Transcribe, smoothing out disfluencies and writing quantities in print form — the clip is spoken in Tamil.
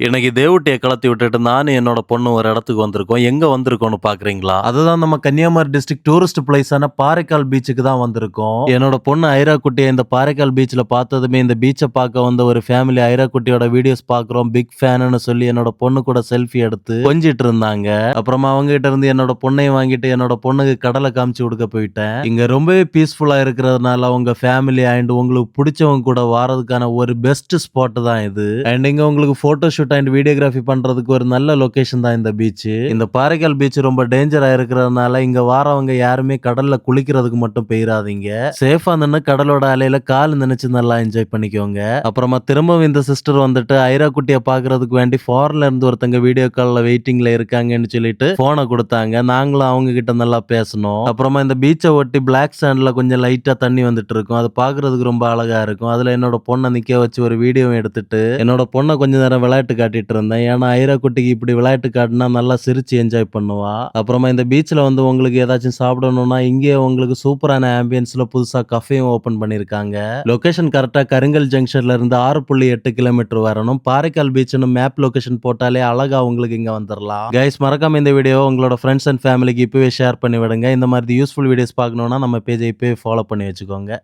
இன்னைக்கு தேவட்டிய கலத்தி விட்டுட்டு நானும் என்னோட பொண்ணு ஒரு இடத்துக்கு வந்திருக்கோம். எங்க வந்திருக்கோம்னு பார்க்குறீங்களா? அதுதான் நம்ம கன்னியாகுமரி டிஸ்ட்ரிக்ட் டூரிஸ்ட் பிளேஸான பாறைக்கால் பீச்சுக்கு தான் வந்திருக்கோம். என்னோட பொண்ணு ஐரா குட்டிய இந்த பாறைக்கால் பீச்ல பார்த்ததுமே இந்த பீச்ச பார்க்க வந்த ஒரு ஃபேமிலி ஐரா குட்டியோட வீடியோஸ் பார்க்குறோம். பிக் ஃபேனுன்னு சொல்லி என்னோட பொண்ணு கூட செல்ஃபி எடுத்து கொஞ்சிட்டு இருந்தாங்க. அப்புறமா அவங்க கிட்ட இருந்து என்னோட பொண்ணையும் வாங்கிட்டு என்னோட பொண்ணுக்கு கடலை காமிச்சு கொடுக்க போயிட்டேன். இங்க ரொம்பவே பீஸ்ஃபுல்லா இருக்கிறதுனால உங்க ஃபேமிலி அண்ட் உங்களுக்கு பிடிச்சவங்க கூட வாரதுக்கான ஒரு பெஸ்ட் ஸ்பாட் தான் இது. அண்ட் இங்க உங்களுக்கு போட்டோ ஷூட் அண்ட் வீடியோகிராஃபி பண்றதுக்கு ஒரு நல்ல லொகேஷன் தான் இந்த பீச். இந்த பாறைக்கால் பீச் ரொம்ப டேஞ்சரா இருக்கிறதுனால இங்க வாரவங்க யாருமே கடல்ல குளிக்கிறதுக்கு மட்டும் போயிடாதீங்க. சேஃபா நின்னு கடலோட அலையில கால் நினைச்சு நல்லா என்ஜாய் பண்ணிக்கோங்க. அப்புறமா திரும்பவும் இந்த சிஸ்டர் வந்துட்டு ஐரா குட்டிய பாக்குறதுக்கு வேண்டி ஃபாரின்ல இருந்து ஒருத்தங்க வீடியோ கால்ல வெயிட்டிங்ல இருக்காங்கன்னு சொல்லிட்டு போனை கொடுத்தாங்க. நாங்களும் அவங்க கிட்ட நல்லா பேசணும். அப்புறமா இந்த பீச்சை ஒட்டி பிளாக் சாண்ட்ல கொஞ்சம் லைட்டா தண்ணி வந்துட்டு இருக்கும். அது பாக்குறதுக்கு ரொம்ப அழகா இருக்கும். அதுல என்னோட பொண்ணை நிக்க வச்சு ஒரு வீடியோ எடுத்துட்டு என்னோட பொண்ணை கொஞ்ச நேரம் விளையாட்டு காட்டிட்டு இருந்தேன். ஏன்னா ஐரா குட்டிக்கு இப்படி விளையாட்டு காட்டினா நல்லா சிரிச்சு என்ஜாய் பண்ணுவா. அப்புறமா இந்த பீச்ல வந்து உங்களுக்கு ஏதாச்சும் சாப்பிடணும்னா இங்கே உங்களுக்கு சூப்பரான ஆம்பியன்ஸ்ல புதுசா கஃபேயும் ஓபன் பண்ணிருக்காங்க. லொகேஷன் கரெக்டா கருங்கல் ஜங்ஷன்ல இருந்து 6.8 கிலோமீட்டர் வரணும். பாறைக்கால் பீச்னு மேப் லொகேஷன் போட்டாலே அழகா உங்களுக்கு இங்க வந்துடலாம். கைஸ், மறக்காம இந்த வீடியோ உங்களோட ஃப்ரெண்ட்ஸ் அண்ட் ஃபேமிலிக்கு இப்பவே ஷேர் பண்ணி விடுங்க. இந்த மாதிரி யூஸ்ஃபுல் வீடியோஸ் பார்க்கணும்னா நம்ம பேஜை இப்பவே ஃபாலோ பண்ணி வச்சுக்கோங்க.